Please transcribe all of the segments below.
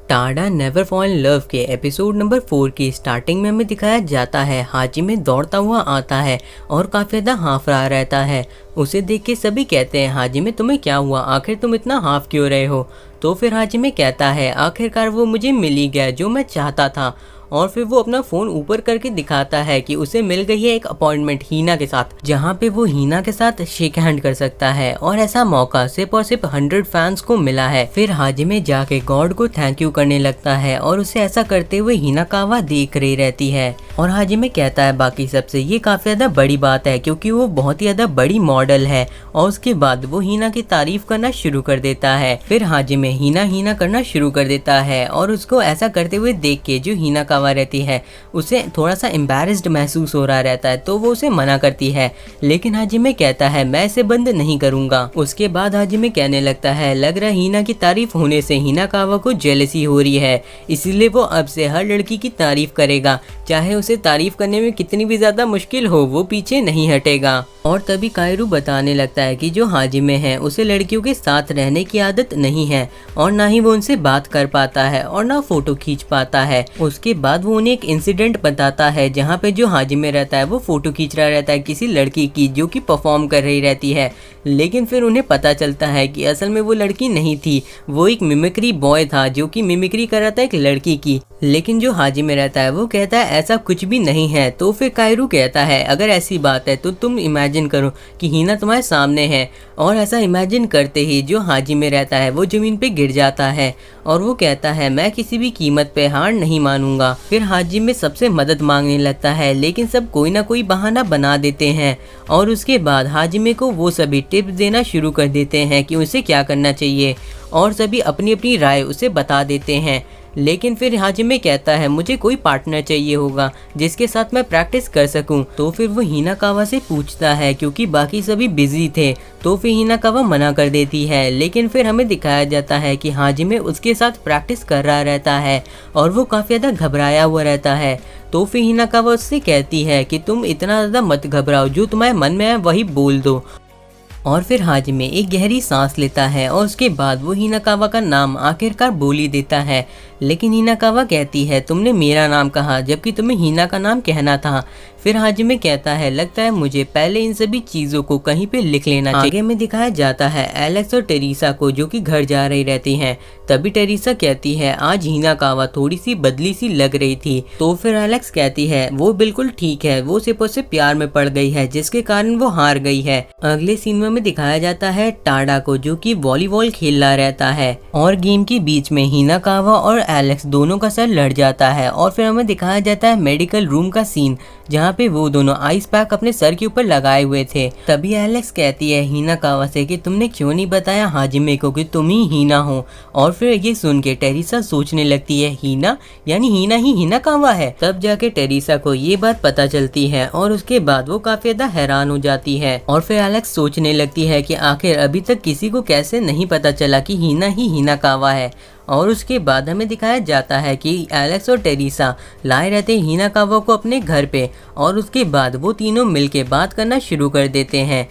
Tada never fall in love के episode number 4 की starting में हमें दिखाया जाता है हाजिमे दौड़ता हुआ आता है और काफी ज्यादा हाफ रहा रहता है। उसे देख के सभी कहते हैं हाजिमे तुम्हें क्या हुआ, आखिर तुम इतना हाफ क्यों रहे हो। तो फिर हाजिमे कहता है आखिरकार वो मुझे मिल ही गया जो मैं चाहता था। और फिर वो अपना फोन ऊपर करके दिखाता है कि उसे मिल गई है एक अपॉइंटमेंट हीना के साथ, जहाँ पे वो हीना के साथ शेक हैंड कर सकता है। और ऐसा मौका सिर्फ और सिर्फ 100 फैंस को मिला है। फिर हाजिमे जाके गॉड को थैंक यू करने लगता है और उसे ऐसा करते हुए हिनाकावा देख रही रहती है। और हाजिमे कहता है बाकी सबसे ये काफी ज्यादा बड़ी बात है क्योंकि वो बहुत ही ज्यादा बड़ी मॉडल है। और उसके बाद वो हीना की तारीफ करना शुरू कर देता है। फिर हाजिमे हीना हीना करना शुरू कर देता है और उसको ऐसा करते हुए देख के जो हिनाकावा रहती है उसे थोड़ा सा एम्बैरेस्ड महसूस हो रहा रहता है, तो वो उसे मना करती है। लेकिन हाजिमे कहता है मैं इसे बंद नहीं करूंगा। उसके बाद हाजिमे कहने लगता है लग रहा है हीना की तारीफ होने से हिनाकावा को जेलसी हो रही है, इसीलिए वो अब से हर लड़की की तारीफ करेगा, चाहे उसे तारीफ करने में कितनी भी ज्यादा मुश्किल हो वो पीछे नहीं हटेगा। और तभी कायरू बताने लगता है कि जो हाजिमे है उसे लड़कियों के साथ रहने की आदत नहीं है और ना ही वो उनसे बात कर पाता है और ना फोटो खींच पाता है। उसके बाद वो उन्हें एक इंसिडेंट बताता है जहाँ पे जो हाजिमे रहता है वो फोटो खींच रहा रहता है किसी लड़की की जो कि परफॉर्म कर रही रहती है। लेकिन फिर उन्हें पता चलता है कि असल में वो लड़की नहीं थी, वो एक मिमिक्री बॉय था जो कि मिमिक्री कर रहा था एक लड़की की। लेकिन जो हाजिमे रहता है वो कहता है ऐसा कुछ भी नहीं है। तो फिर कायरू कहता है अगर ऐसी बात है तो तुम इमेजिन करो कि हीना तुम्हारे सामने है। और ऐसा इमेजिन करते ही जो हाजिमे रहता है वो जमीन पे गिर जाता है और वो कहता है मैं किसी भी कीमत पे हार नहीं मानूंगा। फिर हाजिमे सबसे मदद मांगने लगता है लेकिन सब कोई ना कोई बहाना बना देते हैं। और उसके बाद हाजिमे को वो सभी टिप्स देना शुरू कर देते हैं कि उसे क्या करना चाहिए और सभी अपनी अपनी राय उसे बता देते हैं। लेकिन फिर हाजिमे कहता है मुझे कोई पार्टनर चाहिए होगा जिसके साथ मैं प्रैक्टिस कर सकूं। तो फिर वो हिनाकावा से पूछता है क्योंकि बाकी सभी बिजी थे, तो फिर हिनाकावा मना कर देती है। लेकिन फिर हमें दिखाया जाता है कि हाजिमे उसके साथ प्रैक्टिस कर रहा रहता है और वो काफ़ी ज़्यादा घबराया हुआ रहता है। तो फिर हिनाकावा उससे कहती है कि तुम इतना ज़्यादा मत घबराओ, जो तुम्हारे मन में है वही बोल दो। और फिर हाजिमे एक गहरी सांस लेता है और उसके बाद वो हिनाकावा का नाम आखिरकार बोल ही देता है। लेकिन हिनाकावा कहती है तुमने मेरा नाम कहा जबकि तुम्हें हीना का नाम कहना था। फिर हाजिमे कहता है लगता है मुझे पहले इन सभी चीज़ों को कहीं पे लिख लेना चाहिए। आगे में दिखाया जाता है एलेक्स और टेरेसा को जो कि घर जा रही रहती हैं। तभी टेरेसा कहती है आज हिनाकावा थोड़ी सी बदली सी लग रही थी। तो फिर एलेक्स कहती है वो बिल्कुल ठीक है, वो सिर्फ उससे प्यार में पड़ गई है जिसके कारण वो हार गई है। अगले सीन में दिखाया जाता है टाडा को जो कि वॉलीबॉल खेल रहा रहता है और गेम के बीच में हिनाकावा और एलेक्स दोनों का सर लड़ जाता है। और फिर हमें दिखाया जाता है मेडिकल रूम का सीन जहाँ पे वो दोनों आइस पैक अपने सर के ऊपर लगाए हुए थे। तभी एलेक्स कहती है हिनाकावा से कि तुमने क्यों नहीं बताया हाजिमे को कि तुम ही हीना हो। और फिर ये सुन के टेरेसा सोचने लगती है हीना यानी हीना ही हिनाकावा है। तब जाके टेरेसा को ये बात पता चलती है और उसके बाद वो काफी ज्यादा हैरान हो जाती है। और फिर एलेक्स सोचने लगती है कि आखिर अभी तक किसी को कैसे नहीं पता चला कि हीना ही हिनाकावा है। और उसके बाद हमें दिखाया जाता है कि एलेक्स और टेरेसा लाए रहते हैं हिनाकावा को अपने घर पे और उसके बाद वो तीनों मिलके बात करना शुरू कर देते हैं।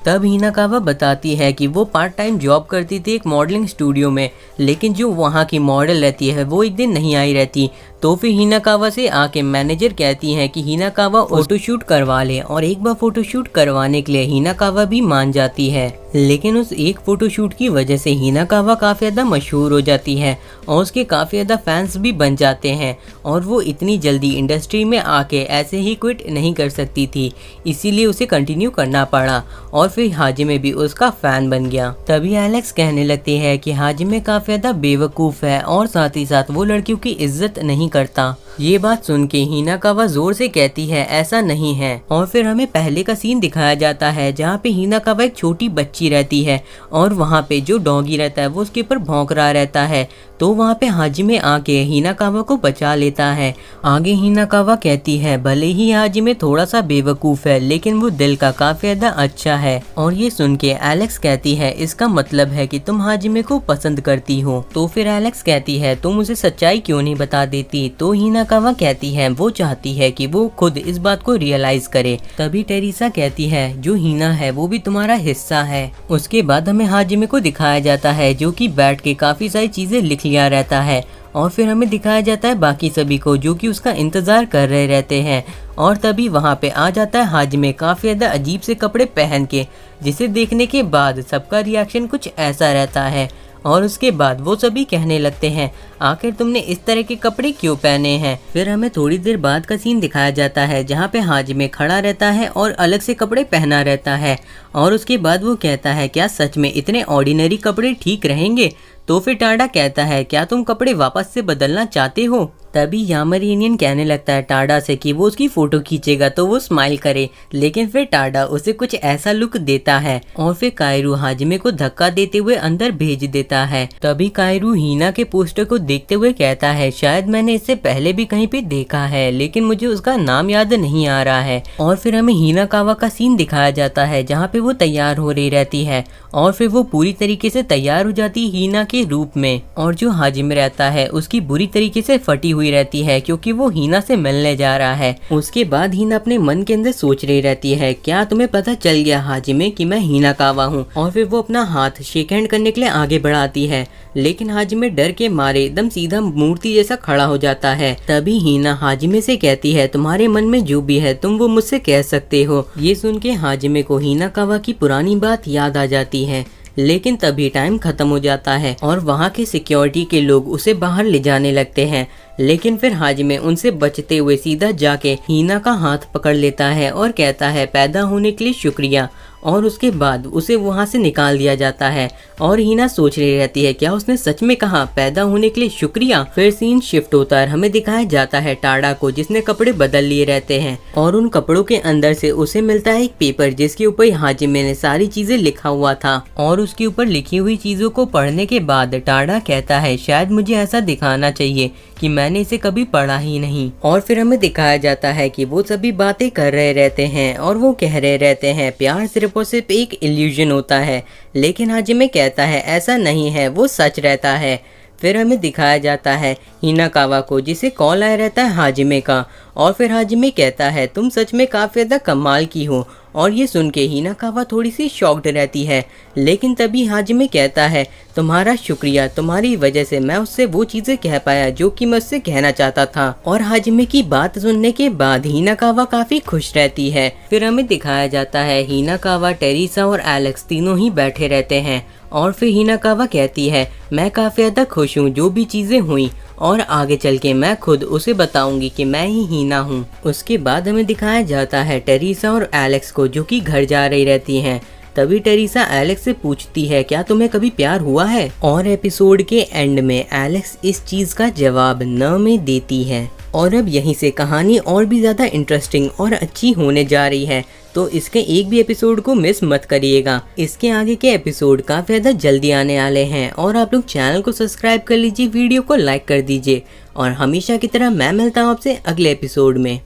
तब हिनाकावा बताती है कि वो पार्ट टाइम जॉब करती थी एक मॉडलिंग स्टूडियो में, लेकिन जो वहाँ की मॉडल रहती है वो एक दिन नहीं आई रहती। तो फिर हिनाकावा से आके मैनेजर कहती है कि हिनाकावा फोटोशूट करवा ले और एक बार फोटोशूट करवाने के लिए हिनाकावा भी मान जाती है। लेकिन उस एक फोटोशूट की वजह से हिनाकावा काफ़ी ज़्यादा मशहूर हो जाती है और उसके काफ़ी ज़्यादा फैंस भी बन जाते हैं और वो इतनी जल्दी इंडस्ट्री में आके ऐसे ही क्विट नहीं कर सकती थी, इसीलिए उसे कंटिन्यू करना पड़ा। और फिर हाजिमे भी उसका फैन बन गया। तभी एलेक्स कहने लगती है कि हाजिमे काफ़ी ज़्यादा बेवकूफ़ है और साथ ही साथ वो लड़कियों की इज्जत नहीं करता। ये बात सुन के हिनाकावा जोर से कहती है ऐसा नहीं है। और फिर हमें पहले का सीन दिखाया जाता है जहाँ पे हिनाकावा एक छोटी बच्ची रहती है और वहाँ पे जो डॉगी रहता है वो उसके ऊपर भौंक रहा रहता है। तो वहाँ पे हाजिमे आके हिनाकावा को बचा लेता है। आगे हिनाकावा कहती है भले ही हाजिमे थोड़ा सा बेवकूफ़ है लेकिन वो दिल का काफ़ी ज़्यादा अच्छा है। और ये सुन के एलेक्स कहती है इसका मतलब है कि तुम हाजिमे को पसंद करती हो। तो फिर एलेक्स कहती है तुम मुझे सच्चाई क्यों नहीं बता देती। तो हिना हिनाकावा कहती है वो चाहती है कि वो खुद इस बात को रियलाइज करे। तभी टेरिसा कहती है जो हिना है वो भी तुम्हारा हिस्सा है। उसके बाद हमें हाजिमे को दिखाया जाता है जो कि बैठ के काफी सारी चीजें लिख लिया रहता है और फिर हमें दिखाया जाता है बाकी सभी को जो कि उसका इंतजार कर रहे रहते हैं। और तभी वहाँ पे आ जाता है हाजिमे काफी ज्यादा अजीब से कपड़े पहन के, जिसे देखने के बाद सबका रिएक्शन कुछ ऐसा रहता है। और उसके बाद वो सभी कहने लगते हैं आखिर तुमने इस तरह के कपड़े क्यों पहने हैं। फिर हमें थोड़ी देर बाद का सीन दिखाया जाता है जहाँ पे हाजिमे खड़ा रहता है और अलग से कपड़े पहना रहता है। और उसके बाद वो कहता है क्या सच में इतने ऑर्डिनरी कपड़े ठीक रहेंगे। तो फिर टाडा कहता है क्या तुम कपड़े वापस से बदलना चाहते हो। तभी यामरिनियन कहने लगता है टाडा से कि वो उसकी फोटो खींचेगा तो वो स्माइल करे, लेकिन फिर टाडा उसे कुछ ऐसा लुक देता है और फिर कायरू हाजिमे को धक्का देते हुए अंदर भेज देता है। तभी कायरू हिना के पोस्टर को देखते हुए कहता है शायद मैंने इससे पहले भी कहीं पे देखा है लेकिन मुझे उसका नाम याद नहीं आ रहा है। और फिर हमें हिनाकावा का सीन दिखाया जाता है जहाँ पे वो तैयार हो रही रहती है और फिर वो पूरी तरीके से तैयार हो जाती है हिना के रूप में। और जो हाजिमे रहता है उसकी बुरी तरीके से फटी हुई रहती है क्योंकि वो हिना से मिलने जा रहा है। उसके बाद हिना अपने मन के अंदर सोच रही रहती है क्या तुम्हें पता चल गया हाजिमे कि मैं हिनाकावा हूँ। और फिर वो अपना हाथ शेक हैंड करने के लिए आगे बढ़ाती है लेकिन हाजिमे डर के मारे एकदम सीधा मूर्ति जैसा खड़ा हो जाता है। तभी हिना हाजिमे से कहती है तुम्हारे मन में जो भी है तुम वो मुझसे कह सकते हो। ये सुन के हाजिमे को हिनाकावा की पुरानी बात याद आ जाती है लेकिन तभी टाइम खत्म हो जाता है और वहाँ के सिक्योरिटी के लोग उसे बाहर ले जाने लगते हैं। लेकिन फिर हाजिमे उनसे बचते हुए सीधा जाके हिना का हाथ पकड़ लेता है और कहता है पैदा होने के लिए शुक्रिया। और उसके बाद उसे वहाँ से निकाल दिया जाता है और हिना सोच रही रहती है क्या उसने सच में कहा पैदा होने के लिए शुक्रिया। फिर सीन शिफ्ट होता है, हमें दिखाया जाता है टाडा को जिसने कपड़े बदल लिए रहते हैं और उन कपड़ों के अंदर से उसे मिलता है एक पेपर जिसके ऊपर हाजिमे ने सारी चीजें लिखा हुआ था। और उसके ऊपर लिखी हुई चीजों को पढ़ने के बाद टाडा कहता है शायद मुझे ऐसा दिखाना चाहिए कि मैंने इसे कभी पढ़ा ही नहीं। और फिर हमें दिखाया जाता है कि वो सभी बातें कर रहे रहते हैं और वो कह रहे रहते हैं प्यार सिर्फ और सिर्फ एक इल्यूजन होता है, लेकिन हाजिमे कहता है ऐसा नहीं है, वो सच रहता है। फिर हमें दिखाया जाता है हिनाकावा को जिसे कॉल आया रहता है हाजिमे का और फिर हाजिमे कहता है तुम सच में काफी ज्यादा कमाल की हो। और ये सुन के हिनाकावा थोड़ी सी शॉक्ड रहती है लेकिन तभी हाजिमे कहता है तुम्हारा शुक्रिया, तुम्हारी वजह से मैं उससे वो चीजें कह पाया जो कि मैं उससे कहना चाहता था। और हाजिमे की बात सुनने के बाद हिनाकावा काफी खुश रहती है। फिर हमें दिखाया जाता है हिनाकावा, टेरिसा और एलेक्स तीनों ही बैठे रहते हैं और फिर हिनाकावा कहती है मैं काफी ज्यादा खुश हूँ जो भी चीजें हुई और आगे चल के मैं खुद उसे बताऊंगी कि मैं ही हिना हूँ। उसके बाद हमें दिखाया जाता है टेरिसा और एलेक्स को जो कि घर जा रही रहती हैं। तभी टेरिसा एलेक्स से पूछती है क्या तुम्हें कभी प्यार हुआ है। और एपिसोड के एंड में एलेक्स इस चीज का जवाब न में देती है। और अब यहीं से कहानी और भी ज़्यादा इंटरेस्टिंग और अच्छी होने जा रही है, तो इसके एक भी एपिसोड को मिस मत करिएगा। इसके आगे के एपिसोड काफ़ी ज़्यादा जल्दी आने वाले हैं और आप लोग चैनल को सब्सक्राइब कर लीजिए, वीडियो को लाइक कर दीजिए और हमेशा की तरह मैं मिलता हूँ आपसे अगले एपिसोड में।